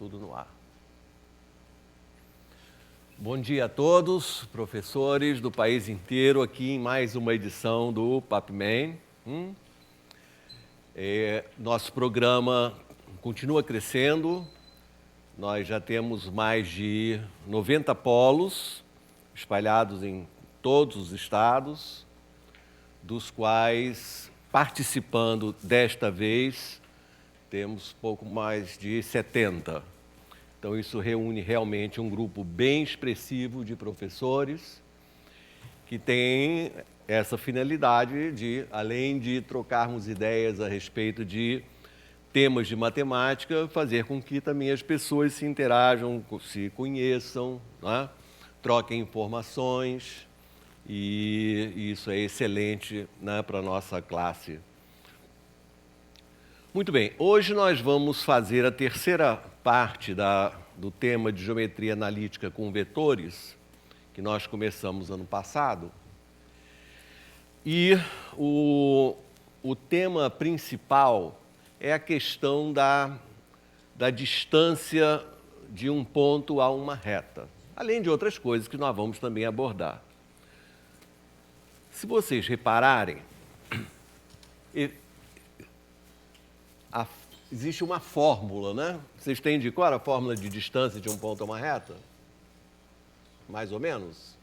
tudo no ar. Bom dia a todos, professores do país inteiro, aqui em mais uma edição do PapMan. Nosso programa continua crescendo, nós já temos mais de 90 polos espalhados em todos os estados, dos quais, participando desta vez, temos pouco mais de 70. Então, isso reúne realmente um grupo bem expressivo de professores que tem essa finalidade de, além de trocarmos ideias a respeito de temas de matemática, fazer com que também as pessoas se interajam, se conheçam, né? Troquem informações, e isso é excelente, né, para a nossa classe. Muito bem, hoje nós vamos fazer a terceira parte do tema de geometria analítica com vetores, que nós começamos ano passado. E o tema principal é a questão da distância de um ponto a uma reta, além de outras coisas que nós vamos também abordar. Se vocês repararem, existe uma fórmula, né? Vocês têm de cor a fórmula de distância de um ponto a uma reta? Mais ou menos?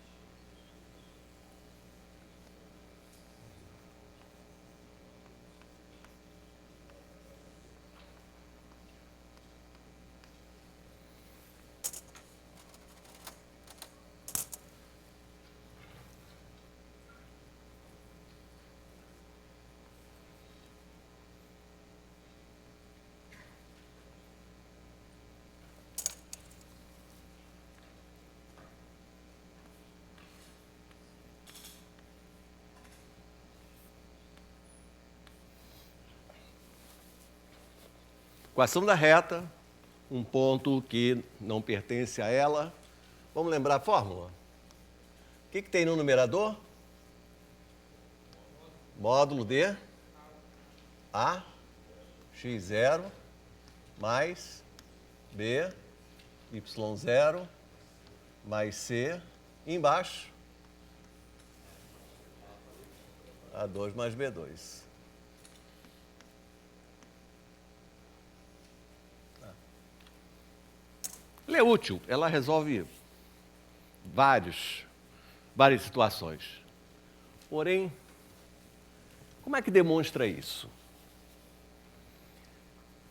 Equação da reta, um ponto que não pertence a ela. Vamos lembrar a fórmula? O que tem no numerador? Módulo de A, x0, mais B, y0, mais C, e embaixo, A2 mais B2. Ela é útil, ela resolve várias situações. Porém, como é que demonstra isso?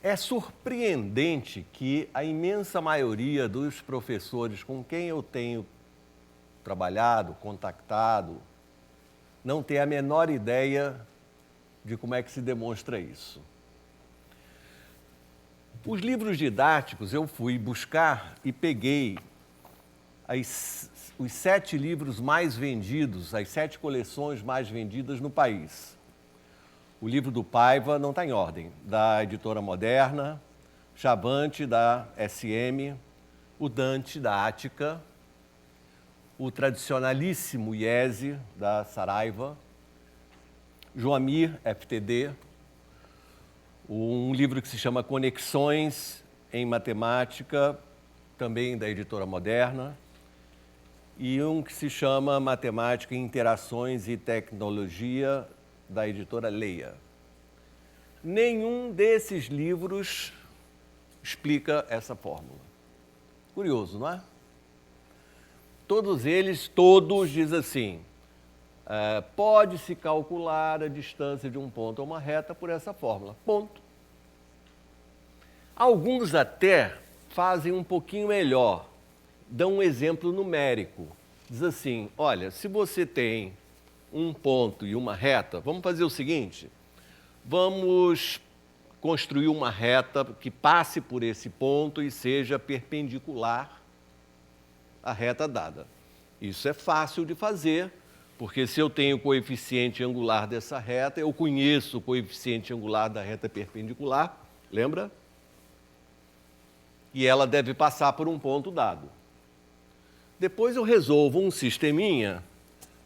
É surpreendente que a imensa maioria dos professores com quem eu tenho trabalhado, contactado, não tem a menor ideia de como é que se demonstra isso. Os livros didáticos eu fui buscar e peguei os 7 livros mais vendidos, as 7 coleções mais vendidas no país. O livro do Paiva não está em ordem, da Editora Moderna, Chavante, da SM, o Dante, da Ática, o tradicionalíssimo IESE, da Saraiva, Joamir, FTD, um livro que se chama Conexões em Matemática, também da Editora Moderna, e um que se chama Matemática, Interações e Tecnologia, da Editora Leia. Nenhum desses livros explica essa fórmula. Curioso, não é? Todos dizem assim, pode-se calcular a distância de um ponto a uma reta por essa fórmula, ponto. Alguns até fazem um pouquinho melhor, dão um exemplo numérico. Diz assim, olha, se você tem um ponto e uma reta, vamos fazer o seguinte, vamos construir uma reta que passe por esse ponto e seja perpendicular à reta dada. Isso é fácil de fazer, porque se eu tenho o coeficiente angular dessa reta, eu conheço o coeficiente angular da reta perpendicular, lembra? E ela deve passar por um ponto dado. Depois eu resolvo um sisteminha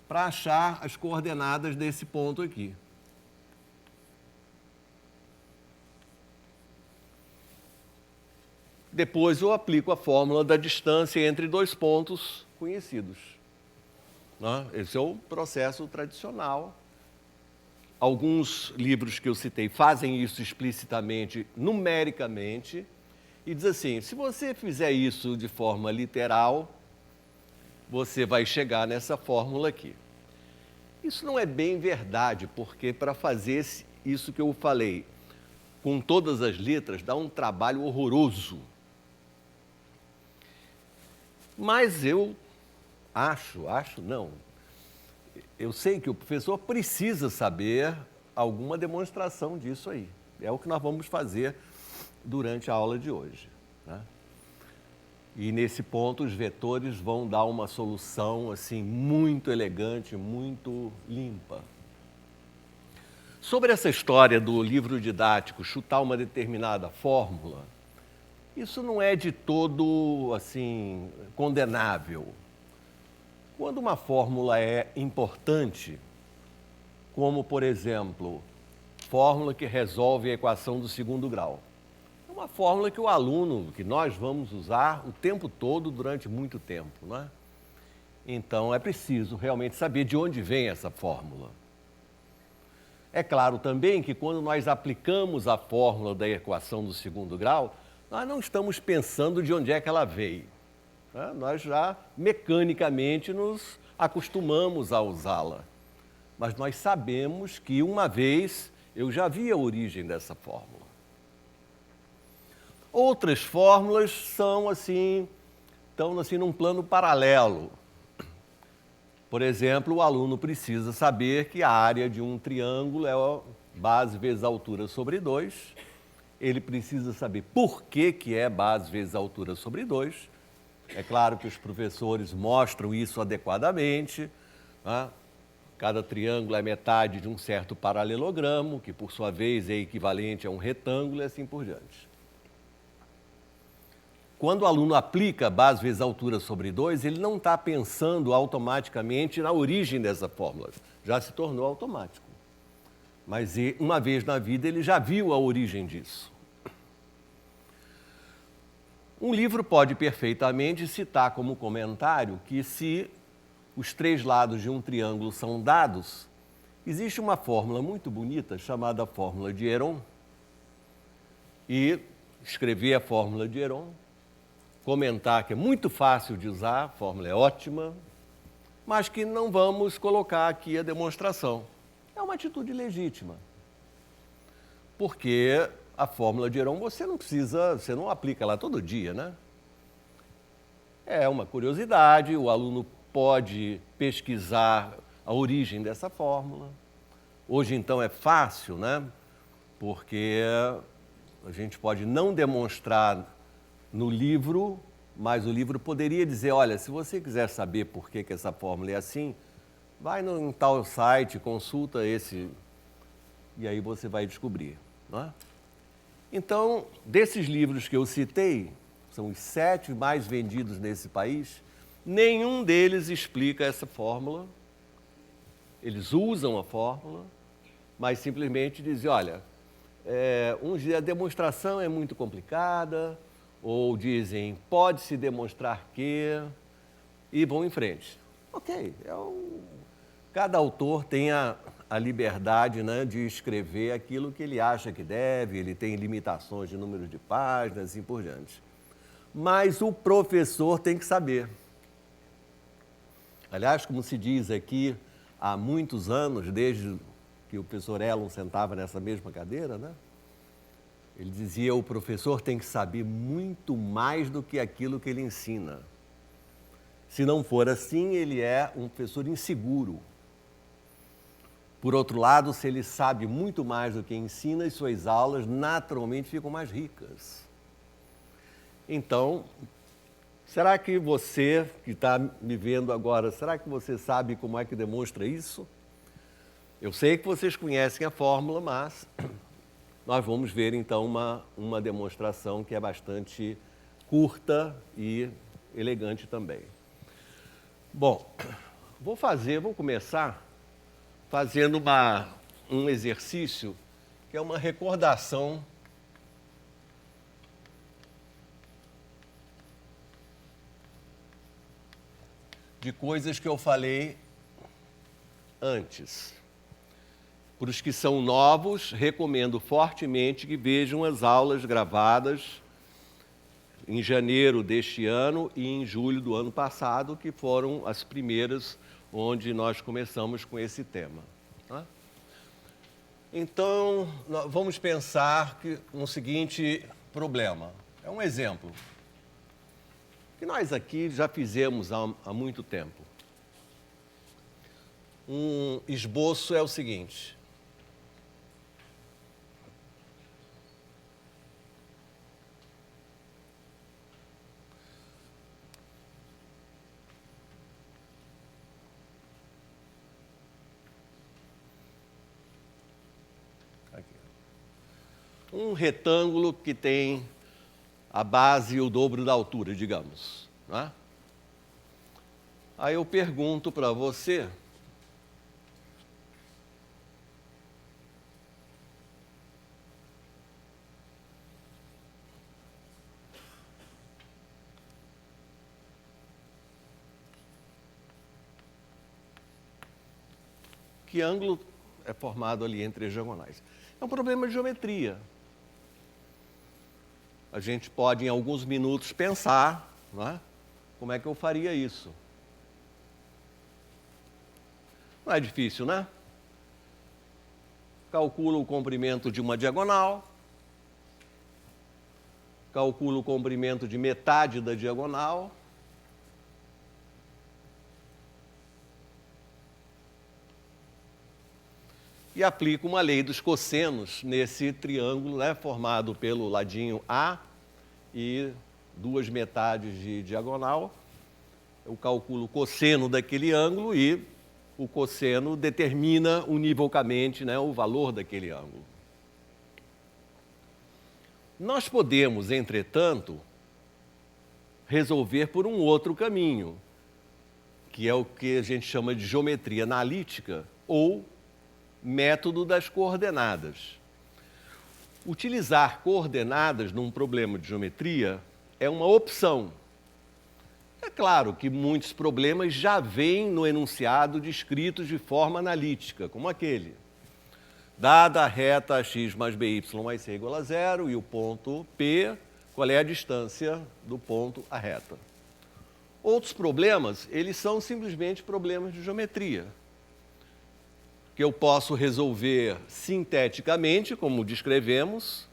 para achar as coordenadas desse ponto aqui. Depois eu aplico a fórmula da distância entre dois pontos conhecidos. Né? Esse é o processo tradicional. Alguns livros que eu citei fazem isso explicitamente, numericamente, e diz assim, se você fizer isso de forma literal, você vai chegar nessa fórmula aqui. Isso não é bem verdade, porque para fazer isso que eu falei, com todas as letras, dá um trabalho horroroso. Mas eu eu sei que o professor precisa saber alguma demonstração disso aí. É o que nós vamos fazer durante a aula de hoje. Né? E nesse ponto os vetores vão dar uma solução assim muito elegante, muito limpa. Sobre essa história do livro didático chutar uma determinada fórmula, isso não é de todo assim condenável. Quando uma fórmula é importante, como por exemplo, fórmula que resolve a equação do segundo grau, é uma fórmula que o aluno, que nós vamos usar o tempo todo durante muito tempo, não é? Então é preciso realmente saber de onde vem essa fórmula. É claro também que quando nós aplicamos a fórmula da equação do segundo grau, nós não estamos pensando de onde é que ela veio. Né? Nós já mecanicamente nos acostumamos a usá-la. Mas nós sabemos que uma vez eu já vi a origem dessa fórmula. Outras fórmulas estão assim num plano paralelo. Por exemplo, o aluno precisa saber que a área de um triângulo é a base vezes a altura sobre 2. Ele precisa saber por que é base vezes a altura sobre 2. É claro que os professores mostram isso adequadamente. Né? Cada triângulo é metade de um certo paralelogramo, que por sua vez é equivalente a um retângulo e assim por diante. Quando o aluno aplica base vezes altura sobre 2, ele não está pensando automaticamente na origem dessa fórmula. Já se tornou automático. Mas uma vez na vida ele já viu a origem disso. Um livro pode perfeitamente citar como comentário que se os 3 lados de um triângulo são dados, existe uma fórmula muito bonita chamada fórmula de Heron. E escrever a fórmula de Heron, comentar que é muito fácil de usar, a fórmula é ótima, mas que não vamos colocar aqui a demonstração. É uma atitude legítima, porque a fórmula de Heron você não aplica lá todo dia, né? É uma curiosidade, o aluno pode pesquisar a origem dessa fórmula. Hoje, então, é fácil, né? Porque a gente pode não demonstrar no livro, mas o livro poderia dizer, olha, se você quiser saber por que essa fórmula é assim, vai em tal site, consulta esse, e aí você vai descobrir. Não é? Então, desses livros que eu citei, são os 7 mais vendidos nesse país, nenhum deles explica essa fórmula. Eles usam a fórmula, mas simplesmente dizem, olha, a demonstração é muito complicada, ou dizem, pode-se demonstrar que, e vão em frente. Ok, cada autor tem a liberdade, né, de escrever aquilo que ele acha que deve, ele tem limitações de número de páginas e assim por diante. Mas o professor tem que saber. Aliás, como se diz aqui, há muitos anos, desde que o professor Elon sentava nessa mesma cadeira, né? Ele dizia, o professor tem que saber muito mais do que aquilo que ele ensina. Se não for assim, ele é um professor inseguro. Por outro lado, se ele sabe muito mais do que ensina, as suas aulas naturalmente ficam mais ricas. Então, será que você, que está me vendo agora, será que você sabe como é que demonstra isso? Eu sei que vocês conhecem a fórmula, mas nós vamos ver então uma demonstração que é bastante curta e elegante também. Bom, vou começar fazendo um exercício que é uma recordação de coisas que eu falei antes. Para os que são novos, recomendo fortemente que vejam as aulas gravadas em janeiro deste ano e em julho do ano passado, que foram as primeiras onde nós começamos com esse tema. Tá? Então, vamos pensar no seguinte problema. É um exemplo que nós aqui já fizemos há muito tempo. Um esboço é o seguinte. Um retângulo que tem a base e o dobro da altura, digamos. Né? Aí eu pergunto para você, que ângulo é formado ali entre as diagonais? É um problema de geometria. A gente pode, em alguns minutos, pensar, não é? Como é que eu faria isso. Não é difícil, né? Calculo o comprimento de uma diagonal, calculo o comprimento de metade da diagonal, e aplico uma lei dos cossenos nesse triângulo, né, formado pelo ladinho A e duas metades de diagonal. Eu calculo o cosseno daquele ângulo e o cosseno determina univocamente, né, o valor daquele ângulo. Nós podemos, entretanto, resolver por um outro caminho, que é o que a gente chama de geometria analítica ou método das coordenadas. Utilizar coordenadas num problema de geometria é uma opção. É claro que muitos problemas já vêm no enunciado descritos de forma analítica, como aquele. Dada a reta x mais by mais c igual a zero e o ponto P, qual é a distância do ponto à reta? Outros problemas, eles são simplesmente problemas de geometria, que eu posso resolver sinteticamente, como descrevemos,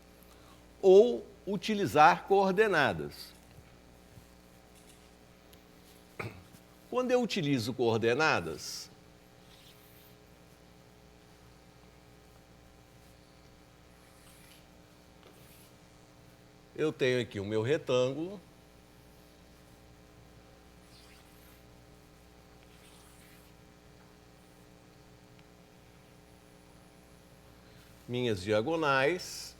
ou utilizar coordenadas. Quando eu utilizo coordenadas, eu tenho aqui o meu retângulo, minhas diagonais,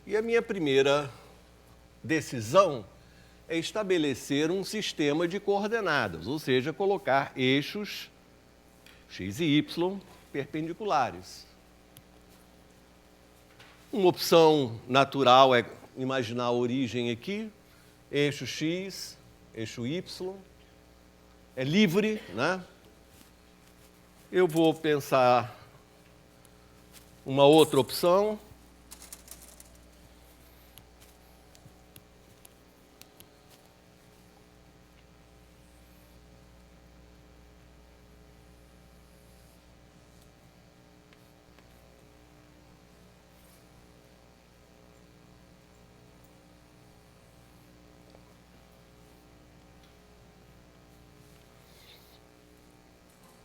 e a minha primeira decisão é estabelecer um sistema de coordenadas, ou seja, colocar eixos x e y perpendiculares. Uma opção natural é imaginar a origem aqui, eixo x, eixo y, é livre, né? Eu vou pensar uma outra opção.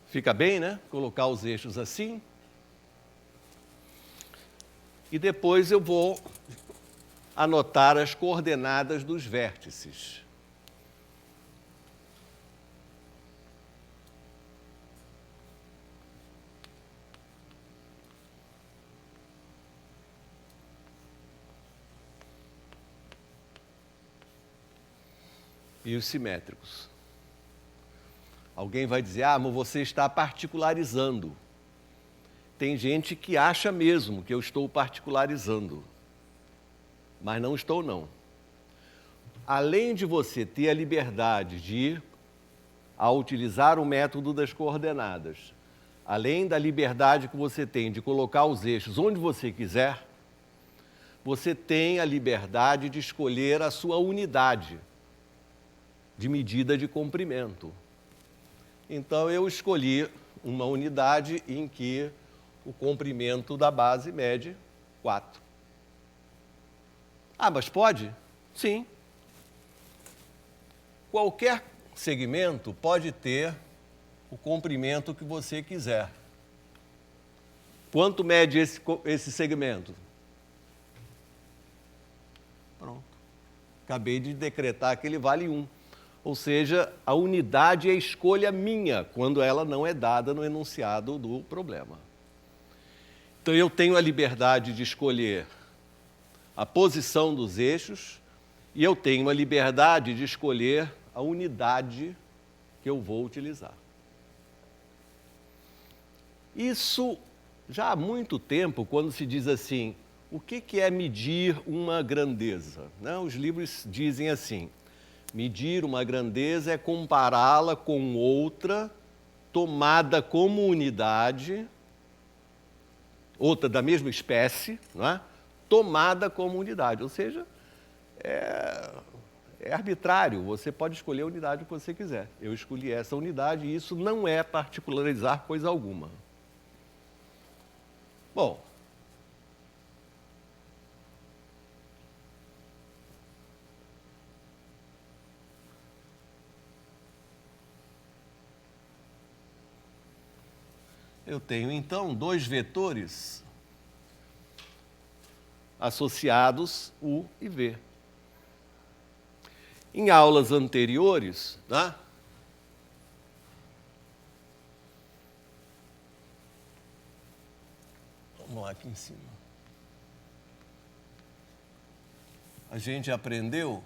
Fica bem, né? Colocar os eixos assim. E depois eu vou anotar as coordenadas dos vértices. E os simétricos. Alguém vai dizer, ah, mas você está particularizando. Tem gente que acha mesmo que eu estou particularizando, mas não estou, não. Além de você ter a liberdade de, ao utilizar o método das coordenadas, além da liberdade que você tem de colocar os eixos onde você quiser, você tem a liberdade de escolher a sua unidade de medida de comprimento. Então, eu escolhi uma unidade em que o comprimento da base mede 4. Ah, mas pode? Sim. Qualquer segmento pode ter o comprimento que você quiser. Quanto mede esse segmento? Pronto. Acabei de decretar que ele vale 1. Ou seja, a unidade é escolha minha, quando ela não é dada no enunciado do problema. Então, eu tenho a liberdade de escolher a posição dos eixos e eu tenho a liberdade de escolher a unidade que eu vou utilizar. Isso, já há muito tempo, quando se diz assim, o que é medir uma grandeza? Né? Os livros dizem assim, medir uma grandeza é compará-la com outra, tomada como unidade, outra da mesma espécie, não é? Tomada como unidade, ou seja, é arbitrário, você pode escolher a unidade que você quiser. Eu escolhi essa unidade e isso não é particularizar coisa alguma. Bom, eu tenho então 2 vetores associados, U e V. Em aulas anteriores, tá? Vamos lá aqui em cima. A gente aprendeu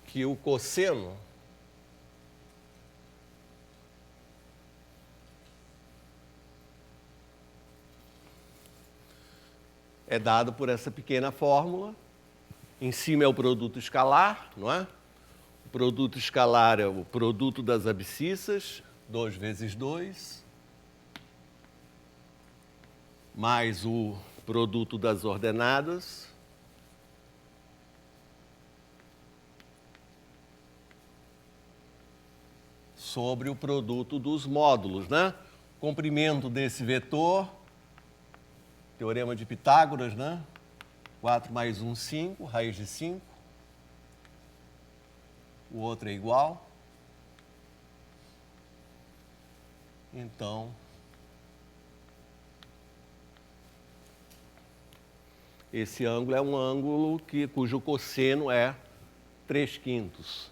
que o cosseno é dado por essa pequena fórmula. Em cima é o produto escalar, não é? O produto escalar é o produto das abscissas, 2 vezes 2, mais o produto das ordenadas, sobre o produto dos módulos, né? Comprimento desse vetor, teorema de Pitágoras, né? 4 mais 1, 5, raiz de 5. O outro é igual. Então, esse ângulo é um ângulo cujo cosseno é 3/5.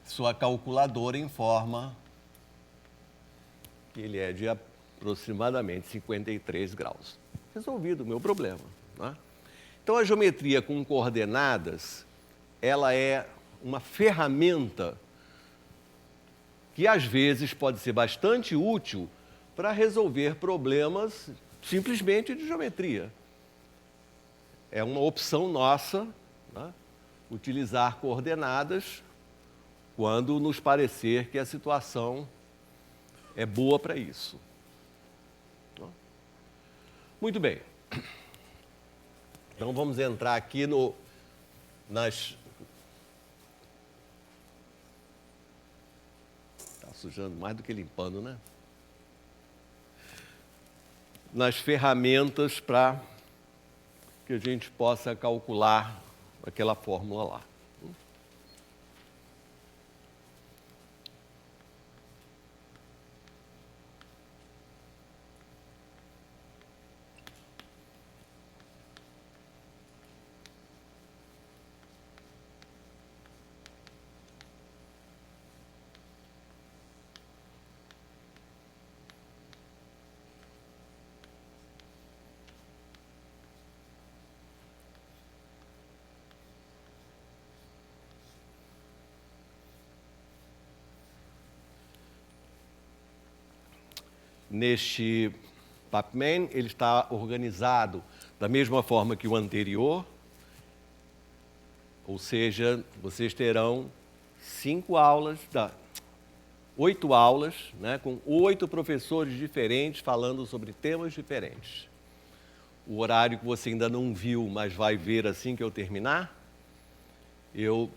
Sua calculadora informa que ele é de aproximadamente 53 graus. Resolvido o meu problema. Né? Então, a geometria com coordenadas, ela é uma ferramenta que, às vezes, pode ser bastante útil para resolver problemas simplesmente de geometria. É uma opção nossa, né? Utilizar coordenadas quando nos parecer que a situação é boa para isso. Muito bem. Então, vamos entrar aqui nas... Está sujando mais do que limpando, né? Nas ferramentas para que a gente possa calcular aquela fórmula lá. neste Papman, ele está organizado da mesma forma que o anterior, ou seja, vocês terão 8 aulas, né, com 8 professores diferentes falando sobre temas diferentes. O horário que você ainda não viu, mas vai ver assim que eu terminar, eu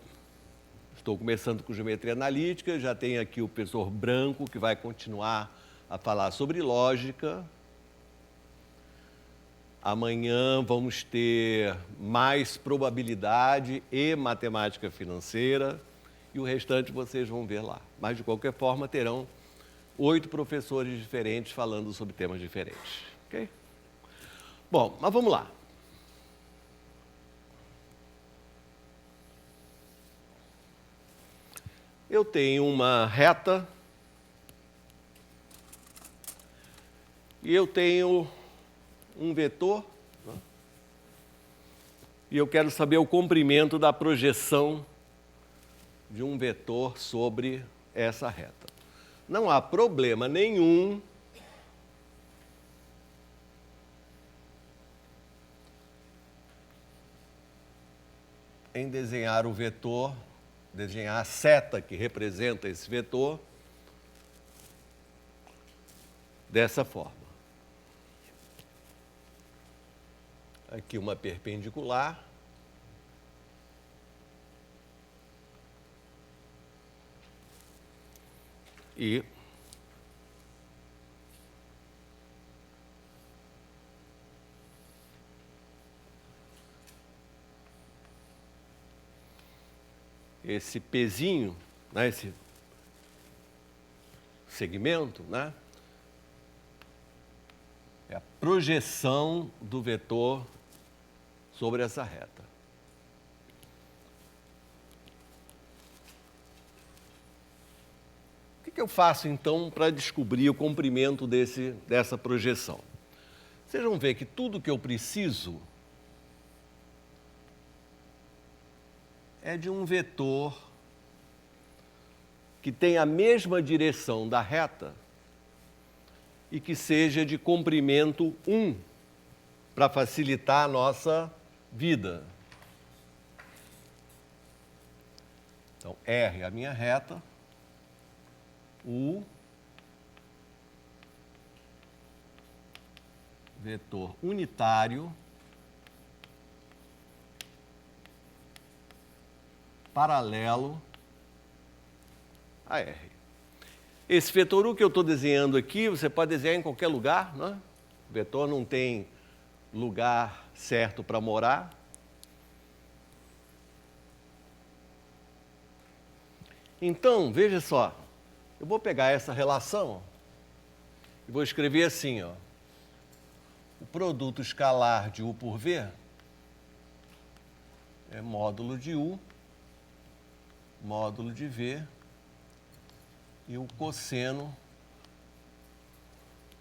estou começando com geometria analítica, já tem aqui o professor Branco, que vai continuar a falar sobre lógica. Amanhã vamos ter mais probabilidade e matemática financeira, e o restante vocês vão ver lá. Mas, de qualquer forma, terão 8 professores diferentes falando sobre temas diferentes. Ok? Bom, mas vamos lá. Eu tenho uma reta e eu tenho um vetor, né? E eu quero saber o comprimento da projeção de um vetor sobre essa reta. Não há problema nenhum em desenhar o vetor, desenhar a seta que representa esse vetor dessa forma. Aqui uma perpendicular. E esse pezinho, né, esse segmento, né, é a projeção do vetor sobre essa reta. O que eu faço, então, para descobrir o comprimento dessa projeção? Vocês vão ver que tudo que eu preciso é de um vetor que tenha a mesma direção da reta e que seja de comprimento 1, para facilitar a nossa vida. Então, R é a minha reta, U, vetor unitário, paralelo a R. Esse vetor U que eu estou desenhando aqui, você pode desenhar em qualquer lugar, né? O vetor não tem lugar certo para morar. Então, veja só, eu vou pegar essa relação e vou escrever assim, ó, o produto escalar de U por V é módulo de U, módulo de V, e o cosseno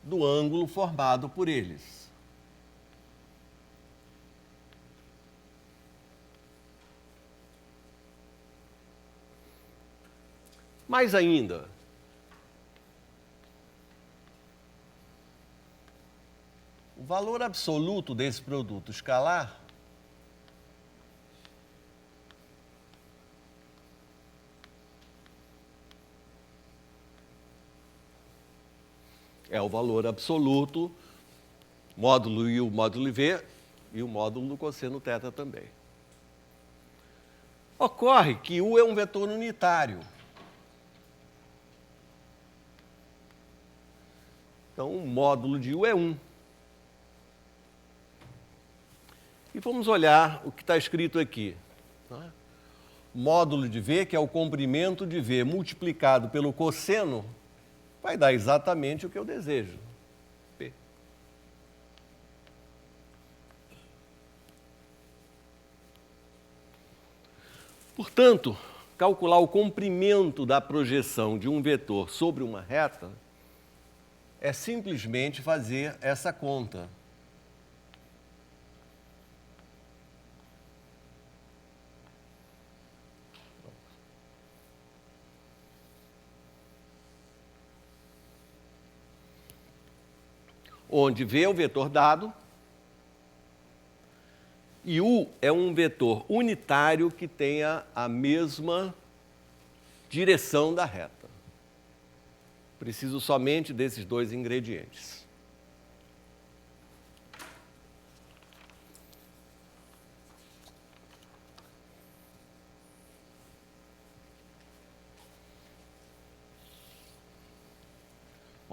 do ângulo formado por eles. Mais ainda, o valor absoluto desse produto escalar é o valor absoluto, módulo I, o módulo V e o módulo do cosseno θ também. Ocorre que U é um vetor unitário. Então, o módulo de U é 1. E vamos olhar o que está escrito aqui. Né? Módulo de V, que é o comprimento de V multiplicado pelo cosseno, vai dar exatamente o que eu desejo. P. Portanto, calcular o comprimento da projeção de um vetor sobre uma reta é simplesmente fazer essa conta. onde V é o vetor dado e U é um vetor unitário que tenha a mesma direção da reta. Preciso somente desses dois ingredientes.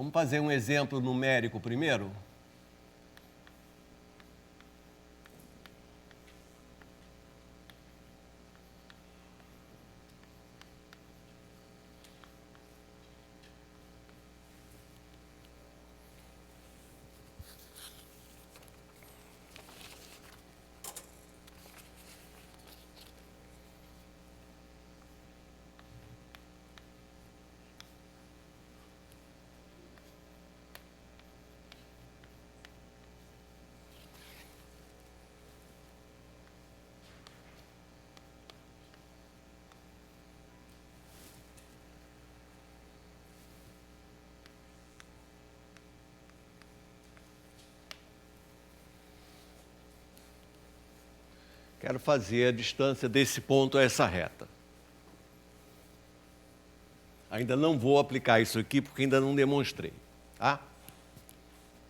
Vamos fazer um exemplo numérico primeiro? Quero fazer a distância desse ponto a essa reta. Ainda não vou aplicar isso aqui porque ainda não demonstrei, tá?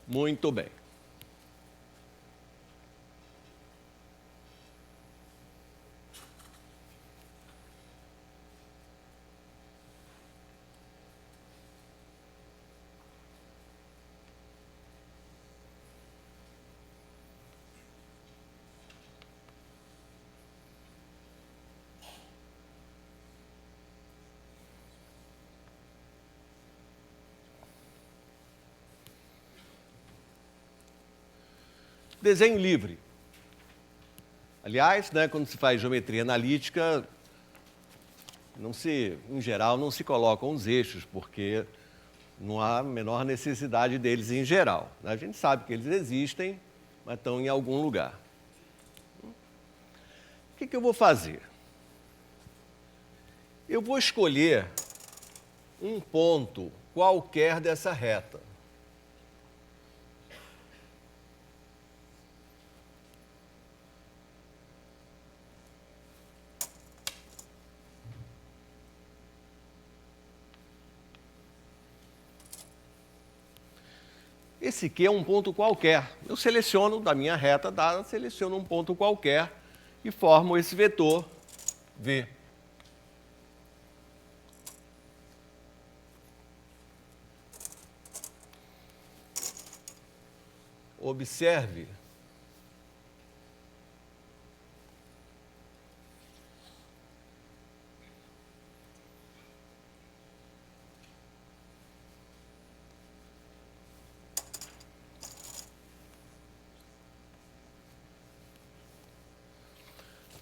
Muito bem. Desenho livre. Aliás, né, quando se faz geometria analítica, em geral, não se colocam os eixos, porque não há a menor necessidade deles em geral. A gente sabe que eles existem, mas estão em algum lugar. O que eu vou fazer? Eu vou escolher um ponto qualquer dessa reta. Esse Q é um ponto qualquer. Eu seleciono da minha reta dada, seleciono um ponto qualquer e formo esse vetor V. Observe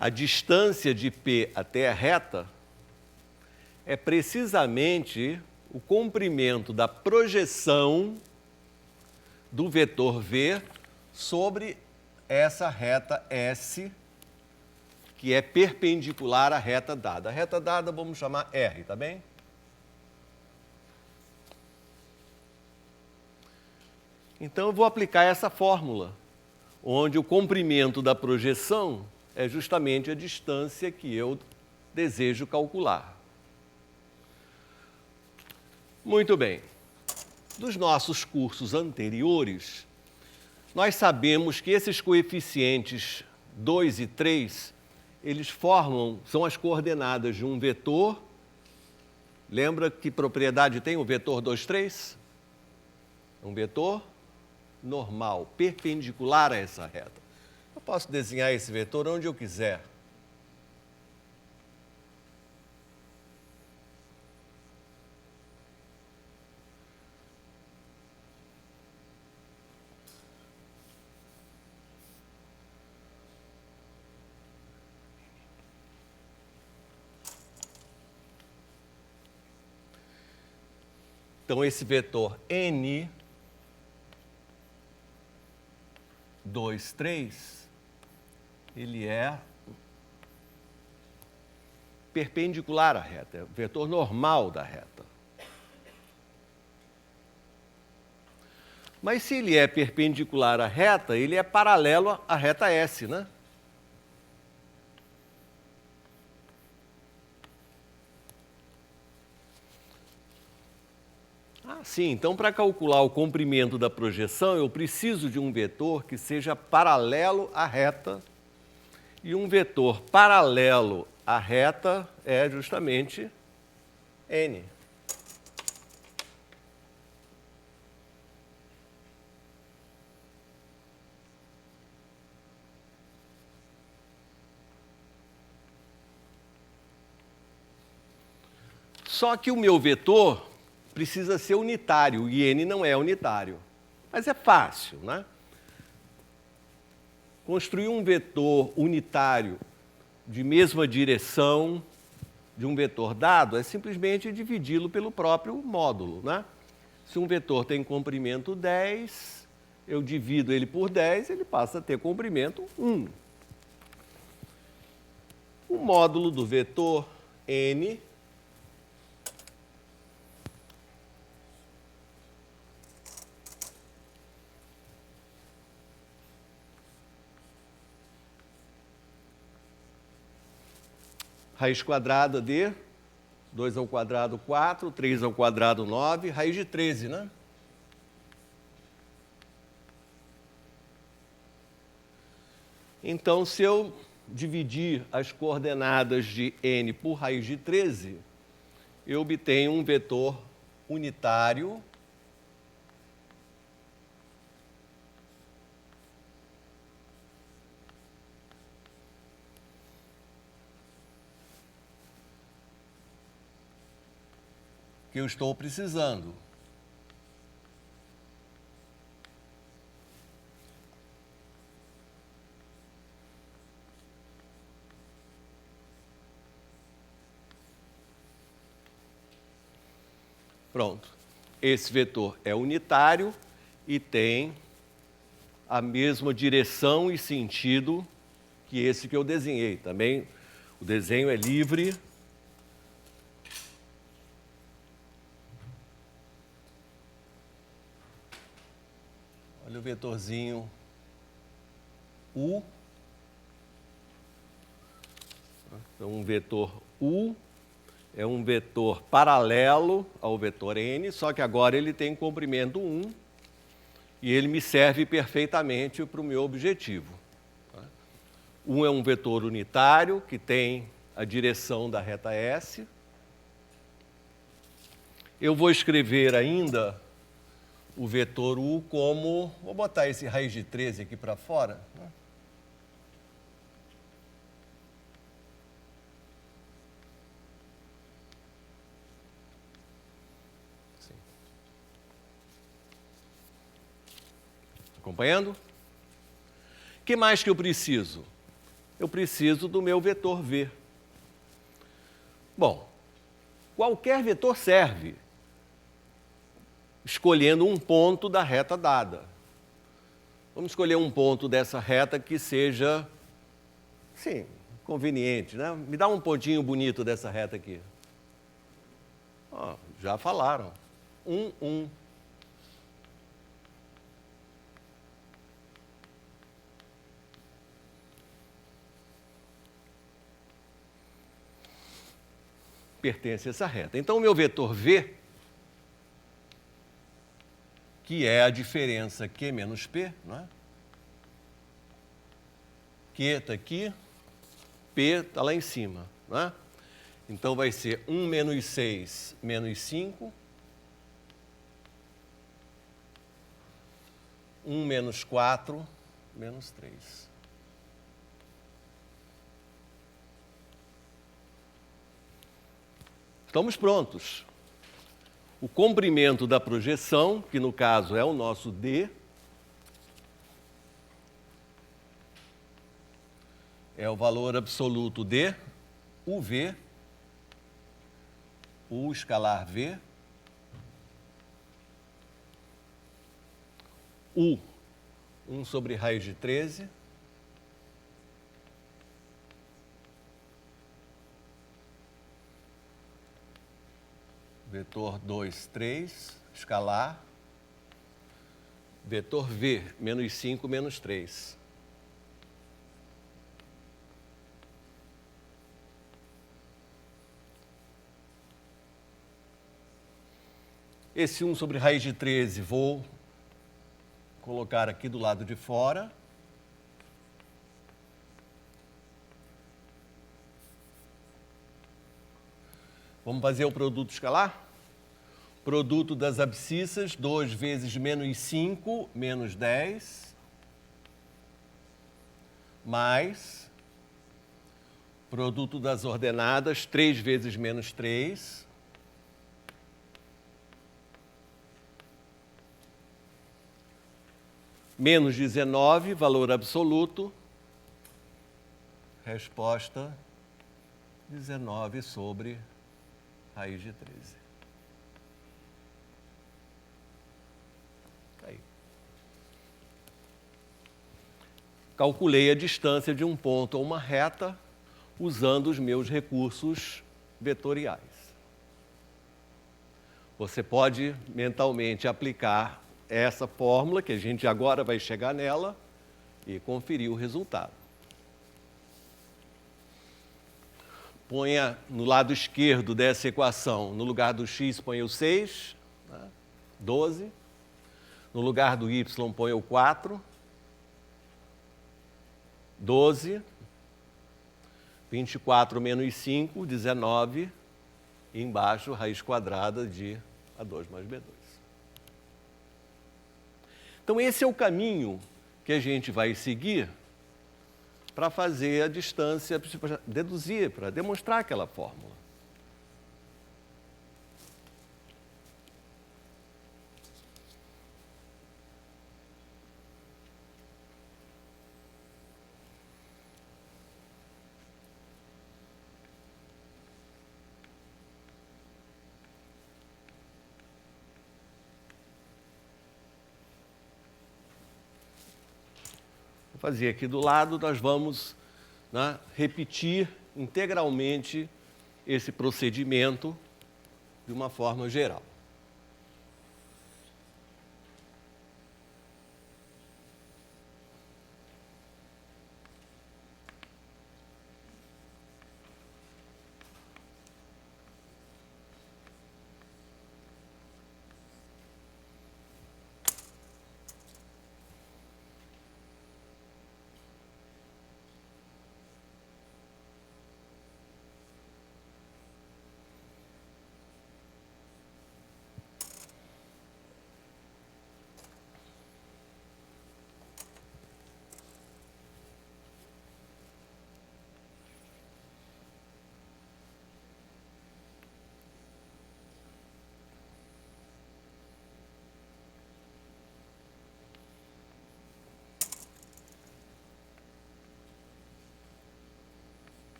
a distância de P até a reta é precisamente o comprimento da projeção do vetor V sobre essa reta S, que é perpendicular à reta dada. A reta dada vamos chamar R, tá bem? Então eu vou aplicar essa fórmula, onde o comprimento da projeção é justamente a distância que eu desejo calcular. Muito bem. Dos nossos cursos anteriores, nós sabemos que esses coeficientes 2 e 3, eles são as coordenadas de um vetor. Lembra que propriedade tem o vetor 2, 3? Um vetor normal, perpendicular a essa reta. Eu posso desenhar esse vetor onde eu quiser. Então, esse vetor N, 2, 3, ele é perpendicular à reta, é o vetor normal da reta. Mas se ele é perpendicular à reta, ele é paralelo à reta S, né? Ah, sim. Então, para calcular o comprimento da projeção, eu preciso de um vetor que seja paralelo à reta. E um vetor paralelo à reta é justamente n. Só que o meu vetor precisa ser unitário, e n não é unitário. Mas é fácil, né? Construir um vetor unitário de mesma direção de um vetor dado é simplesmente dividi-lo pelo próprio módulo, né? Se um vetor tem comprimento 10, eu divido ele por 10, ele passa a ter comprimento 1. O módulo do vetor n raiz quadrada de 2 ao quadrado 4, 3 ao quadrado 9, raiz de 13, né? Então, se eu dividir as coordenadas de n por raiz de 13, eu obtenho um vetor unitário que eu estou precisando. Pronto. Esse vetor é unitário e tem a mesma direção e sentido que esse que eu desenhei. Também o desenho é livre. Olha o vetorzinho U. Então, um vetor U é um vetor paralelo ao vetor N, só que agora ele tem comprimento 1 e ele me serve perfeitamente para o meu objetivo. 1 é um vetor unitário que tem a direção da reta S. Eu vou escrever ainda o vetor U como... Vou botar esse raiz de 13 aqui para fora. Sim. Acompanhando? O que mais que eu preciso? Eu preciso do meu vetor V. Bom, qualquer vetor serve, escolhendo um ponto da reta dada. Vamos escolher um ponto dessa reta que seja, sim, conveniente, né? Me dá um pontinho bonito dessa reta aqui. Oh, já falaram. 1, 1. Pertence a essa reta. Então, o meu vetor V, que é a diferença Q menos P, não é? Q está aqui, P está lá em cima, não é? Então, vai ser 1 menos 6 menos 5, 1 menos 4 menos 3. Estamos prontos. O comprimento da projeção, que no caso é o nosso D, é o valor absoluto de UV, U escalar V, U, 1 sobre raiz de 13, vetor 2, 3, escalar, Vetor V, menos 5, menos 3. Esse 1 sobre raiz de 13, vou colocar aqui do lado de fora. Vamos fazer o produto escalar? Produto das abscissas, 2 vezes menos 5, menos 10, mais produto das ordenadas, 3 vezes menos 3, menos 19, valor absoluto, resposta 19 sobre raiz de 13. Aí. Calculei a distância de um ponto a uma reta usando os meus recursos vetoriais. Você pode mentalmente aplicar essa fórmula, que a gente agora vai chegar nela, e conferir o resultado. Ponha no lado esquerdo dessa equação, no lugar do x, ponha o 6, 12. No lugar do y, ponha o 4, 12. 24 menos 5, 19. E embaixo, raiz quadrada de A2 mais B2. Então, esse é o caminho que a gente vai seguir para fazer a distância, para deduzir, para demonstrar aquela fórmula. Vou fazer aqui do lado, nós vamos repetir integralmente esse procedimento de uma forma geral.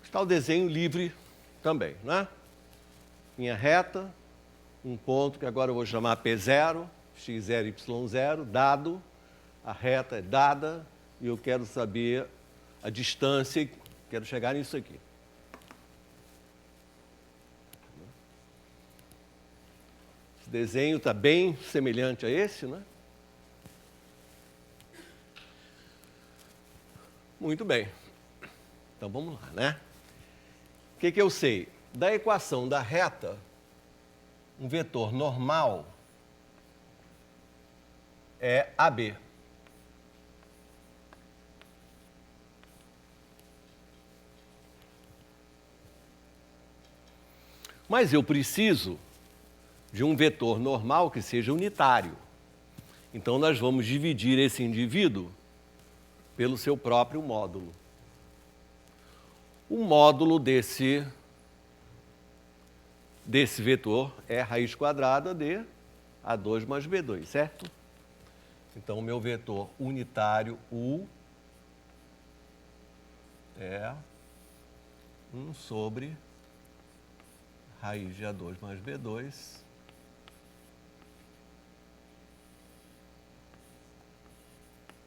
Está o desenho livre também, né? Linha reta, um ponto que agora eu vou chamar P0, x0, y0, dado, a reta é dada e eu quero saber a distância, quero chegar nisso aqui. Esse desenho está bem semelhante a esse, né? Muito bem. Então vamos lá, né? O que eu sei? Da equação da reta, um vetor normal é AB. Mas eu preciso de um vetor normal que seja unitário. Então, nós vamos dividir esse indivíduo pelo seu próprio módulo. O módulo desse vetor é raiz quadrada de A2 mais B2, certo? Então, o meu vetor unitário U é 1 sobre raiz de A2 mais B2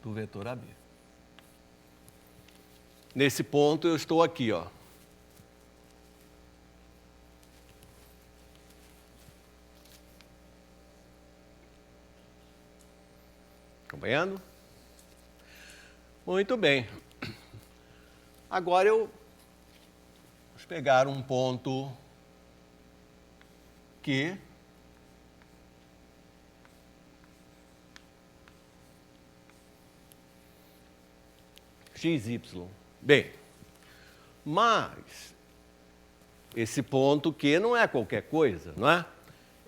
do vetor AB. Nesse ponto, eu estou aqui, ó. Acompanhando? Muito bem. Agora vamos pegar um ponto Q XY. Bem, mas esse ponto Q não é qualquer coisa, não é?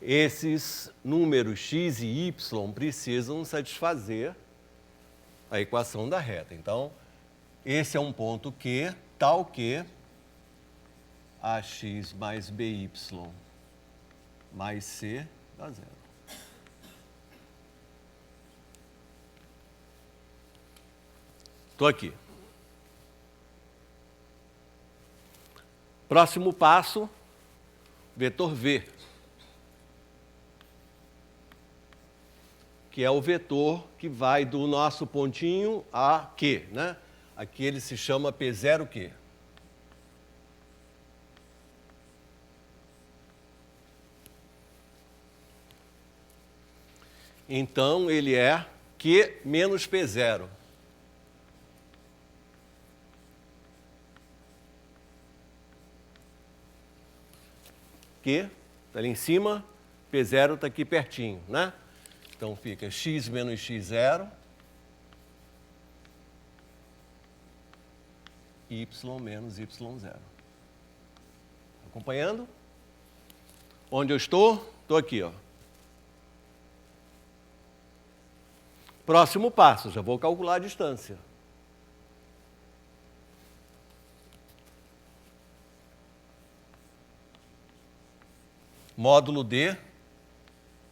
Esses números x e y precisam satisfazer a equação da reta. Então, esse é um ponto Q, tal que ax mais by mais c dá zero. Estou aqui. Próximo passo, vetor V, que é o vetor que vai do nosso pontinho a Q, né? Aqui ele se chama P0Q. Então, ele é Q menos P0. Q está ali em cima, P0 está aqui pertinho, né? Então, fica x menos x0, y menos y0. Acompanhando? Onde eu estou? Estou aqui, ó. Próximo passo, já vou calcular a distância. Módulo D,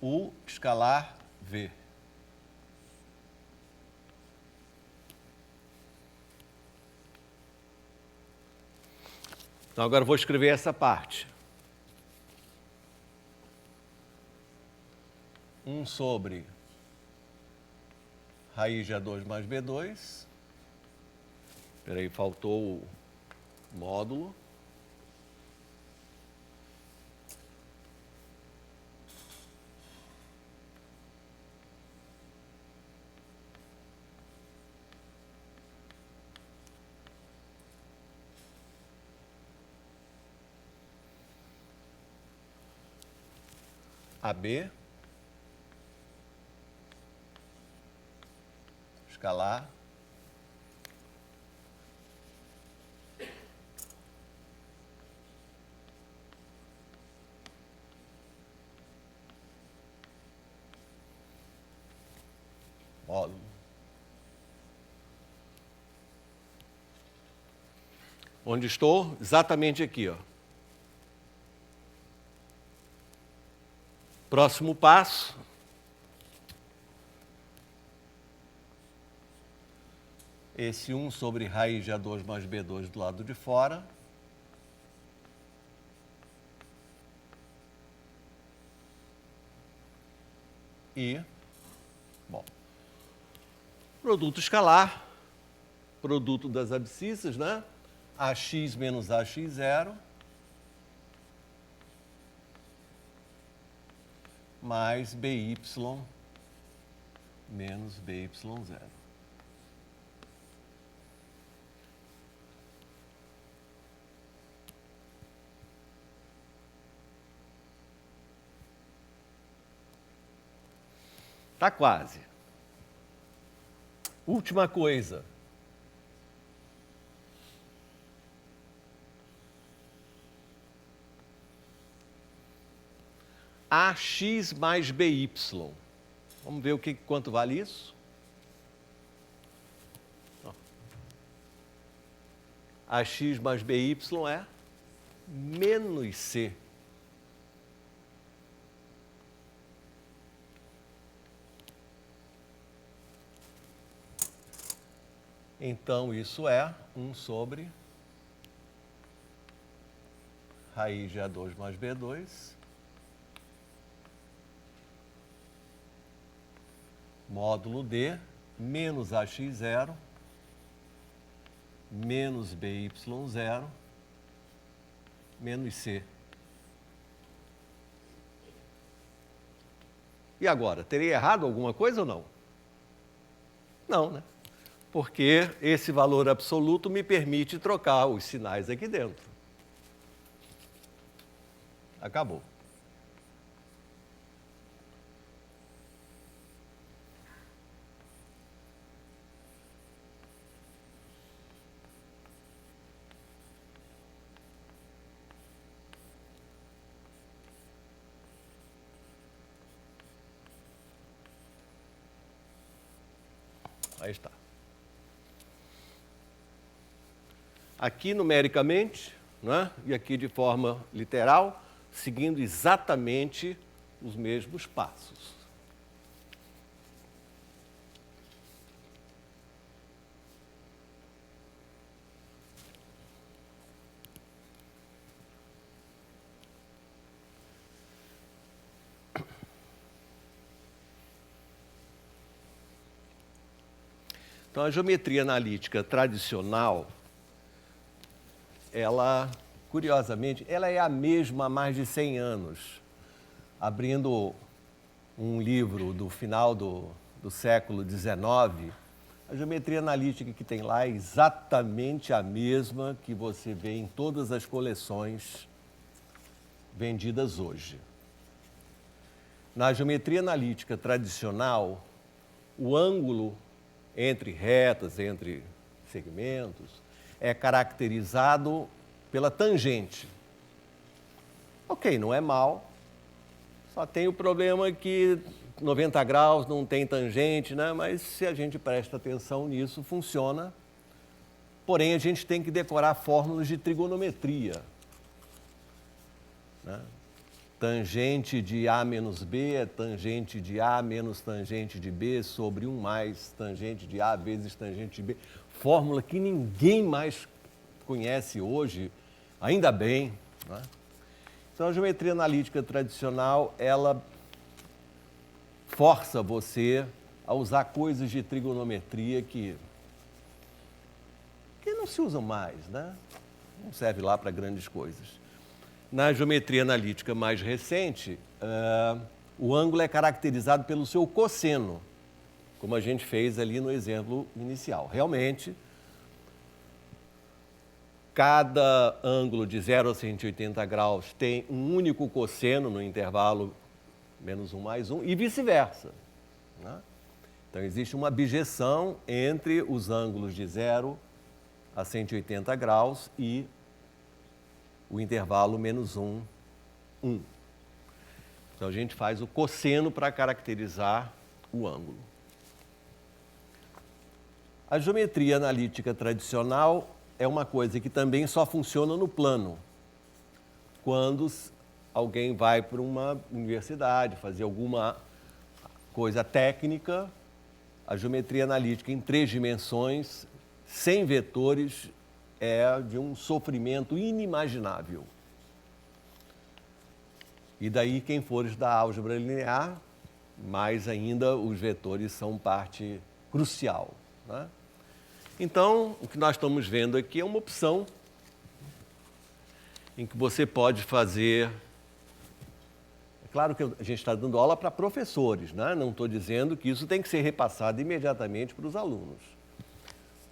U escalar V. Então, agora eu vou escrever essa parte. 1 sobre raiz de A2 mais B2. Espera aí, faltou o módulo. AB escalar módulo. Onde estou? Exatamente aqui, ó. Próximo passo. Esse 1 sobre raiz de A2 mais B2 do lado de fora. E, bom, produto escalar, produto das abscissas, né? AX menos AX0 mais BY menos BY0. Tá quase. Última coisa. AX mais BY. Vamos ver quanto vale isso? AX mais BY é menos C. Então, isso é 1 sobre raiz de A2 mais B2 módulo D menos AX0 menos BY0 menos C. E agora, teria errado alguma coisa ou não? Não, né? Porque esse valor absoluto me permite trocar os sinais aqui dentro. Acabou. Aí está. Aqui numericamente, né? E aqui de forma literal, seguindo exatamente os mesmos passos. Então, a geometria analítica tradicional, ela, curiosamente, ela é a mesma há mais de 100 anos. Abrindo um livro do final do século XIX, a geometria analítica que tem lá é exatamente a mesma que você vê em todas as coleções vendidas hoje. Na geometria analítica tradicional, o ângulo entre retas, entre segmentos, é caracterizado pela tangente. Ok, não é mal, só tem o problema que 90 graus não tem tangente, né? Mas se a gente presta atenção nisso, funciona. Porém, a gente tem que decorar fórmulas de trigonometria, né? Tangente de A menos B é tangente de A menos tangente de B sobre 1 mais tangente de A vezes tangente de B. Fórmula que ninguém mais conhece hoje, ainda bem, né? Então, a geometria analítica tradicional, ela força você a usar coisas de trigonometria que não se usam mais, né? Não serve lá para grandes coisas. Na geometria analítica mais recente, o ângulo é caracterizado pelo seu cosseno, como a gente fez ali no exemplo inicial. Realmente, cada ângulo de 0 a 180 graus tem um único cosseno no intervalo menos 1 mais 1 e vice-versa, né? Então, existe uma bijeção entre os ângulos de 0 a 180 graus e o intervalo menos 1, 1. Então, a gente faz o cosseno para caracterizar o ângulo. A geometria analítica tradicional é uma coisa que também só funciona no plano. Quando alguém vai para uma universidade fazer alguma coisa técnica, a geometria analítica em 3 dimensões, sem vetores, é de um sofrimento inimaginável. E daí, quem for estudar álgebra linear, mais ainda os vetores são parte crucial, né? Então, o que nós estamos vendo aqui é uma opção em que você pode fazer... É claro que a gente está dando aula para professores, né? Não estou dizendo que isso tem que ser repassado imediatamente para os alunos.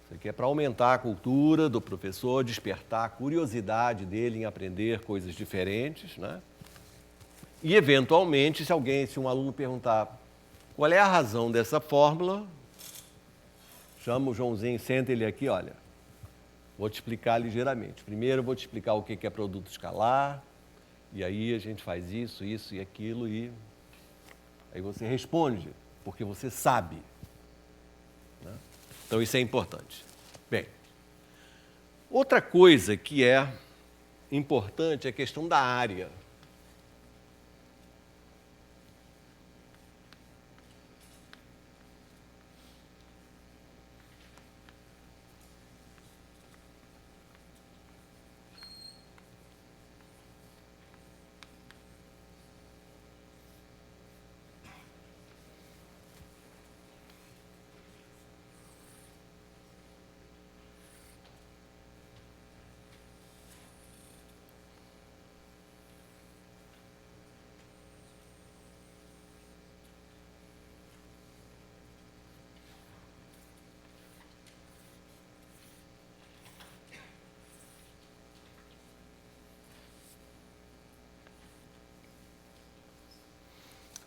Isso aqui é para aumentar a cultura do professor, despertar a curiosidade dele em aprender coisas diferentes, né? E, eventualmente, se um aluno perguntar qual é a razão dessa fórmula, chama o Joãozinho, senta ele aqui, olha, vou te explicar ligeiramente. Primeiro, eu vou te explicar o que é produto escalar, e aí a gente faz isso, isso e aquilo, e aí você responde, porque você sabe, né? Então, isso é importante. Bem, Outra coisa que é importante é a questão da área.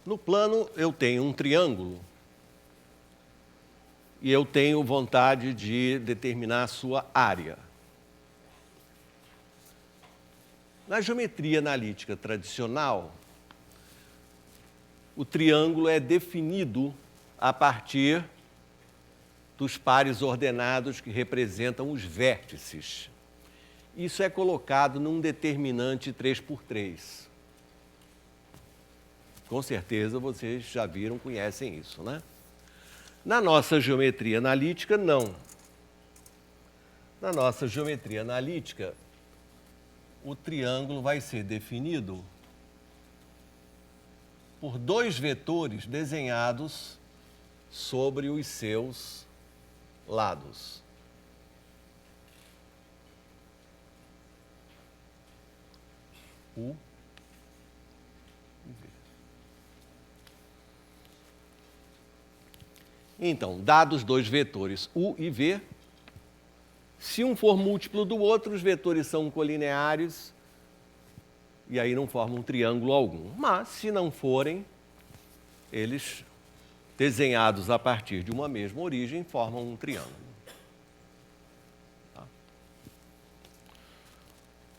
No plano, eu tenho um triângulo e eu tenho vontade de determinar a sua área. Na geometria analítica tradicional, o triângulo é definido a partir dos pares ordenados que representam os vértices. Isso é colocado num determinante 3×3. Com certeza vocês já viram, conhecem isso, né? Na nossa geometria analítica, não. Na nossa geometria analítica, o triângulo vai ser definido por dois vetores desenhados sobre os seus lados. U e V. Então, dados dois vetores U e V, se um for múltiplo do outro, os vetores são colineares e aí não formam triângulo algum. Mas, se não forem, eles, desenhados a partir de uma mesma origem, formam um triângulo. Tá?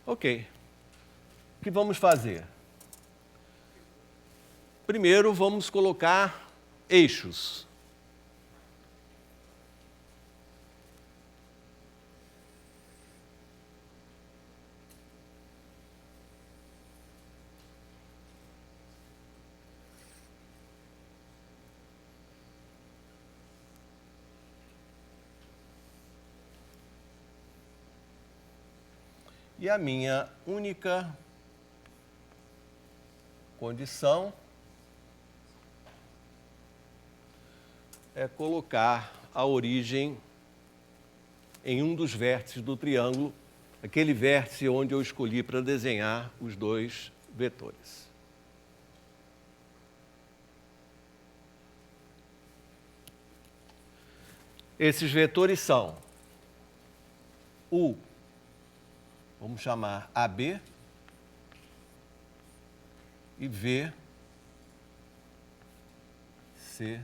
Ok. O que vamos fazer? Primeiro, vamos colocar eixos. E a minha única condição é colocar a origem em um dos vértices do triângulo, aquele vértice onde eu escolhi para desenhar os dois vetores. Esses vetores são U, vamos chamar AB, e V, C,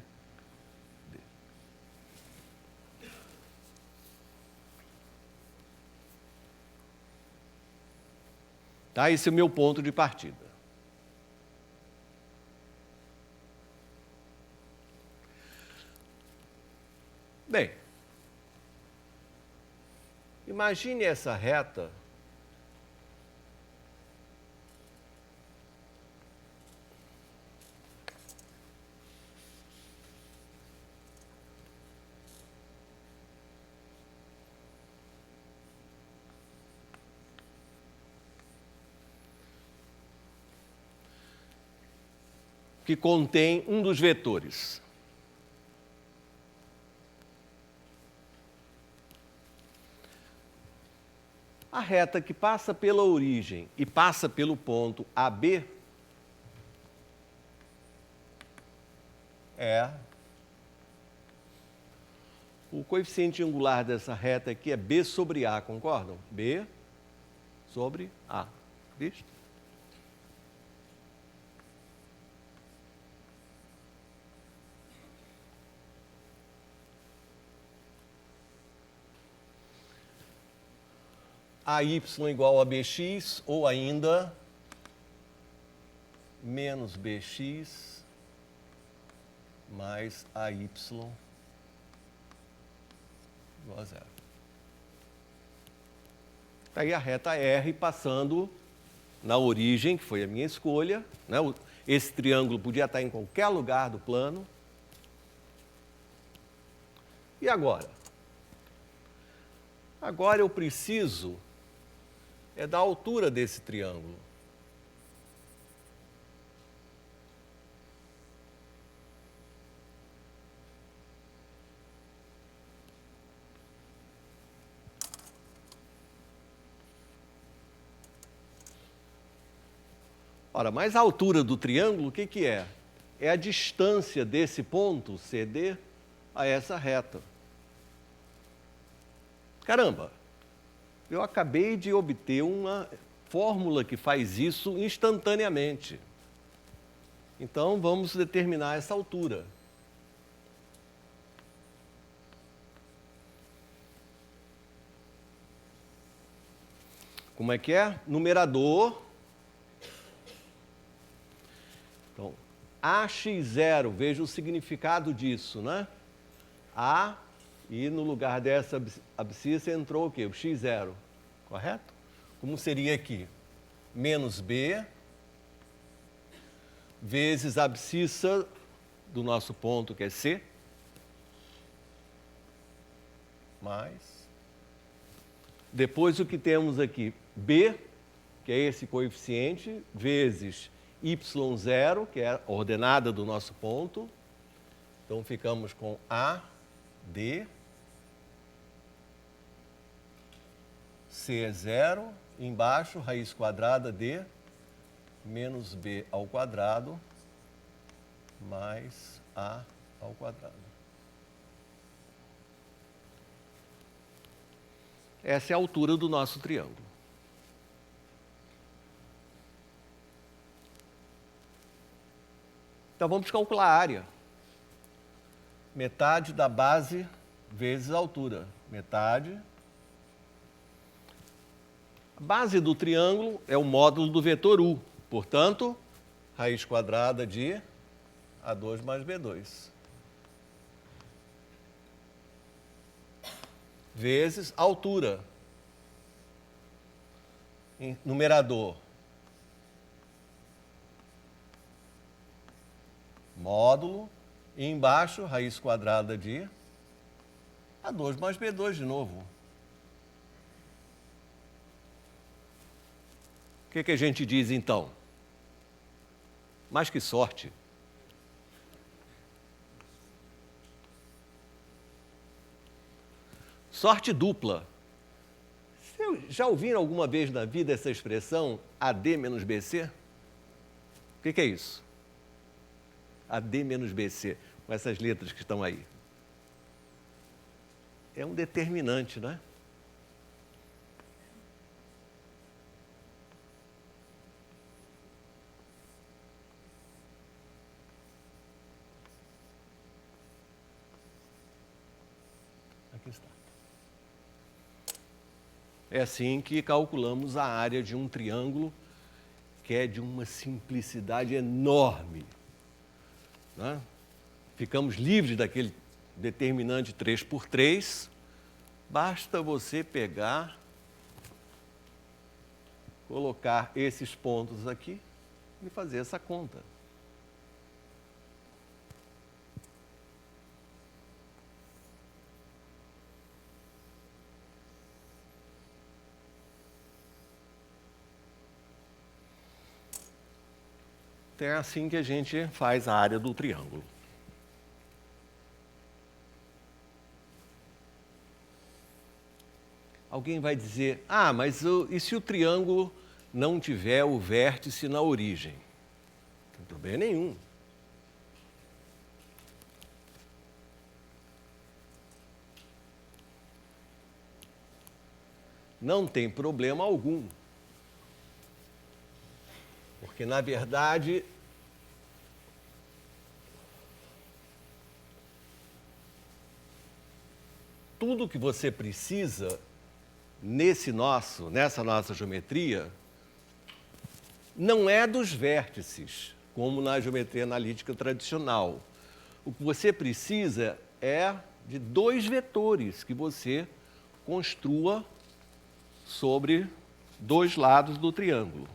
D. Tá? Esse é o meu ponto de partida. Bem, imagine essa reta que contém um dos vetores. A reta que passa pela origem e passa pelo ponto AB é... O coeficiente angular dessa reta aqui é B sobre A, concordam? B sobre A. Visto? AY igual a BX, ou ainda menos BX mais AY igual a zero. Tá aí a reta R passando na origem, que foi a minha escolha, né? Esse triângulo podia estar em qualquer lugar do plano. E agora? Agora eu preciso da altura desse triângulo. Ora, mas a altura do triângulo, o que que é? É a distância desse ponto, CD, a essa reta. Caramba, eu acabei de obter uma fórmula que faz isso instantaneamente. Então, vamos determinar essa altura. Como é que é? Numerador. Então, AX0, veja o significado disso, né? A, e no lugar dessa abscissa entrou o quê? O x0, correto? Como seria aqui? Menos B, vezes a abscissa do nosso ponto, que é C, mais. Depois o que temos aqui? B, que é esse coeficiente, vezes y0, que é a ordenada do nosso ponto. Então, ficamos com A, D, C é 0, embaixo, raiz quadrada de menos B ao quadrado, mais A ao quadrado. Essa é a altura do nosso triângulo. Então, vamos calcular a área. Metade da base vezes a altura. Metade. A base do triângulo é o módulo do vetor U. Portanto, raiz quadrada de A2 mais B2. Vezes a altura. Numerador. Módulo. E embaixo, raiz quadrada de A2 mais B2 de novo. O que que a gente diz então? Mas que sorte! Sorte dupla. Já ouviram alguma vez na vida essa expressão AD menos BC? O que que é isso? AD menos BC, com essas letras que estão aí. É um determinante, não é? Aqui está. É assim que calculamos a área de um triângulo, que é de uma simplicidade enorme. Né? Ficamos livres daquele determinante 3 por 3. Basta você pegar, colocar esses pontos aqui e fazer essa conta. Então é assim que a gente faz a área do triângulo. Alguém vai dizer, mas e se o triângulo não tiver o vértice na origem? Não tem problema nenhum. Não tem problema algum. Porque, na verdade, tudo que você precisa nessa nossa geometria não é dos vértices, como na geometria analítica tradicional. O que você precisa é de dois vetores que você construa sobre dois lados do triângulo.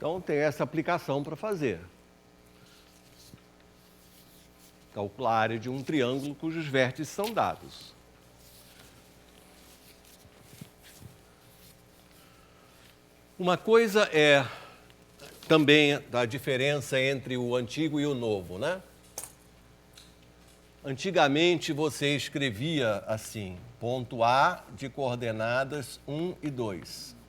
Então, tem essa aplicação para fazer. Calcular a área de um triângulo cujos vértices são dados. Uma coisa é também a diferença entre o antigo e o novo, né? Antigamente, você escrevia assim, ponto A de coordenadas 1 e 2.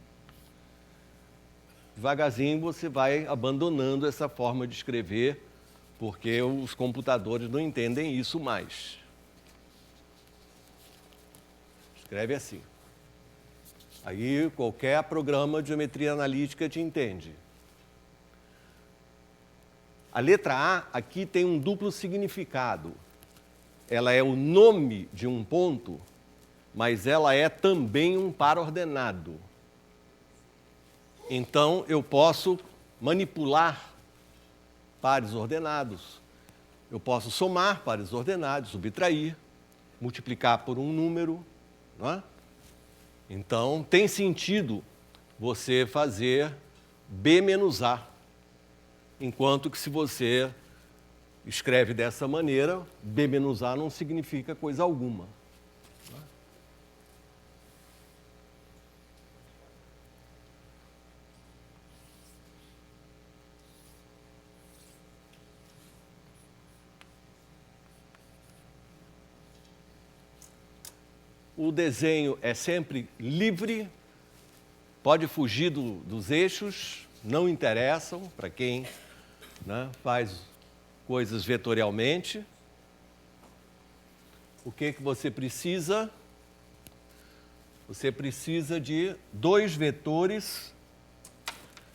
Devagarzinho você vai abandonando essa forma de escrever, porque os computadores não entendem isso mais. Escreve assim. Aí qualquer programa de geometria analítica te entende. A letra A aqui tem um duplo significado. Ela é o nome de um ponto, mas ela é também um par ordenado. Então, eu posso manipular pares ordenados. Eu posso somar pares ordenados, subtrair, multiplicar por um número, não é? Então, tem sentido você fazer B menos A. Enquanto que se você escreve dessa maneira, B menos A não significa coisa alguma. O desenho é sempre livre, pode fugir dos eixos, não interessam para quem, né, faz coisas vetorialmente. O que você precisa? Você precisa de dois vetores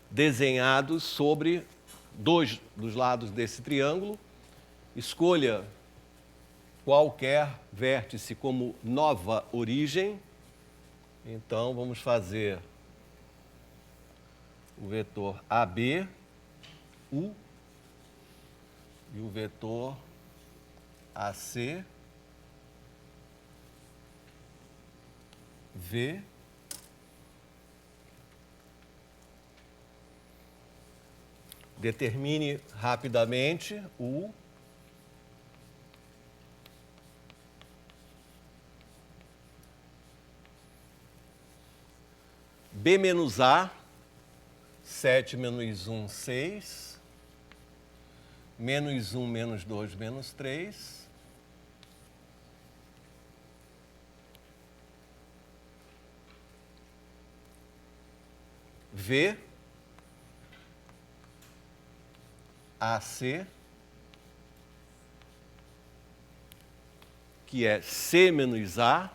desenhados sobre dois dos lados desse triângulo. Escolha qualquer vértice como nova origem. Então, vamos fazer o vetor AB, U, e o vetor AC, V, determine rapidamente o B menos A, 7 menos 1, 6, menos 1, menos 2, menos 3, V, AC, que é C menos A,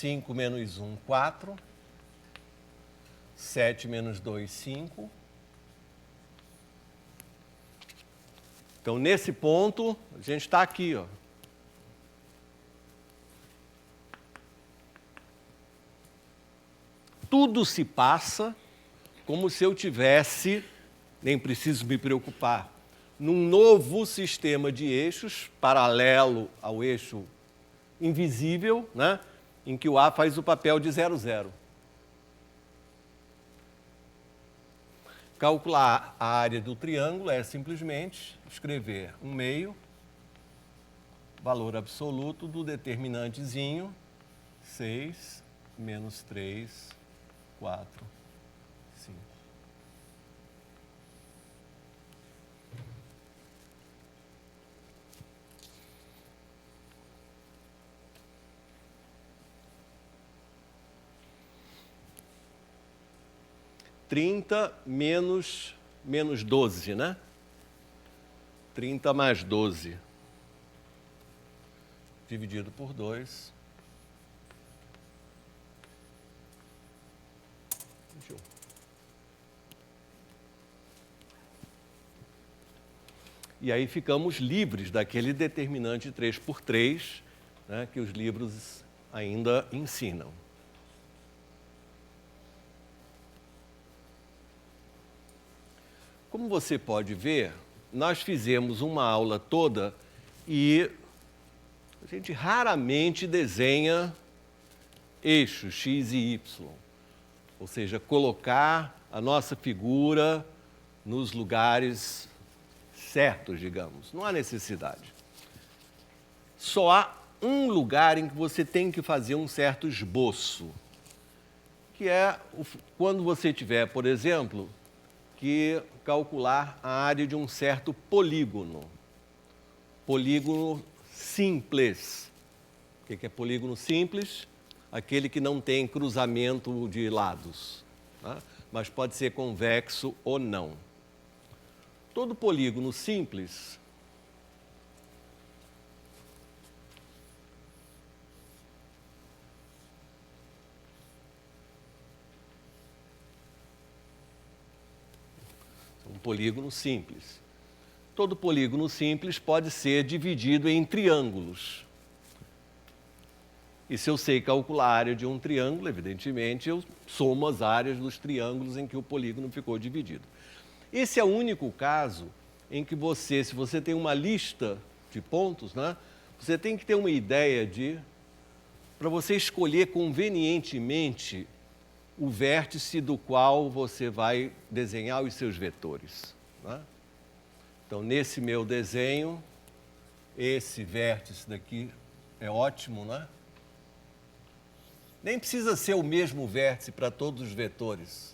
5 menos 1, 4, 7 menos 2, 5, Então, nesse ponto, a gente está aqui, ó. Tudo se passa como se eu tivesse, nem preciso me preocupar, num novo sistema de eixos, paralelo ao eixo invisível, né? Em que o A faz o papel de 0, 0. Calcular a área do triângulo é simplesmente escrever 1/2, valor absoluto do determinantezinho, 6 menos 3, 4, 5. menos 12, né? 30 mais 12. Dividido por 2. 21. E aí ficamos livres daquele determinante 3 por 3, né, que os livros ainda ensinam. Como você pode ver, nós fizemos uma aula toda e a gente raramente desenha eixos x e y. Ou seja, colocar a nossa figura nos lugares certos, digamos. Não há necessidade. Só há um lugar em que você tem que fazer um certo esboço, que é quando você tiver, por exemplo, que calcular a área de um certo polígono. Polígono simples. O que é polígono simples? Aquele que não tem cruzamento de lados, tá? Mas pode ser convexo ou não. Todo polígono simples polígono simples. Todo polígono simples pode ser dividido em triângulos. E se eu sei calcular a área de um triângulo, evidentemente, eu somo as áreas dos triângulos em que o polígono ficou dividido. Esse é o único caso em que você, se você tem uma lista de pontos, né, você tem que ter uma ideia para você escolher convenientemente o vértice do qual você vai desenhar os seus vetores, né? Então, nesse meu desenho, esse vértice daqui é ótimo, né? Nem precisa ser o mesmo vértice para todos os vetores.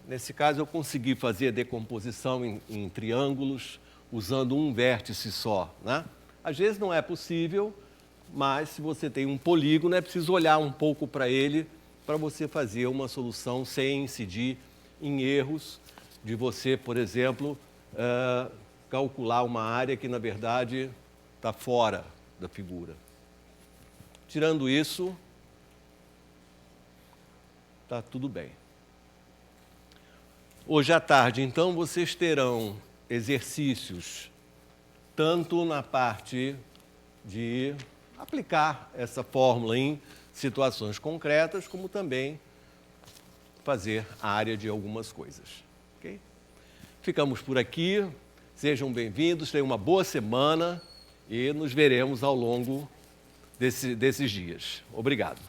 Nesse caso, eu consegui fazer a decomposição em triângulos usando um vértice só, né? Às vezes não é possível, mas se você tem um polígono, é preciso olhar um pouco para ele para você fazer uma solução sem incidir em erros de você, por exemplo, calcular uma área que, na verdade, está fora da figura. Tirando isso, está tudo bem. Hoje à tarde, então, vocês terão exercícios tanto na parte de aplicar essa fórmula em situações concretas, como também fazer a área de algumas coisas. Okay? Ficamos por aqui, sejam bem-vindos, tenham uma boa semana e nos veremos ao longo desses dias. Obrigado.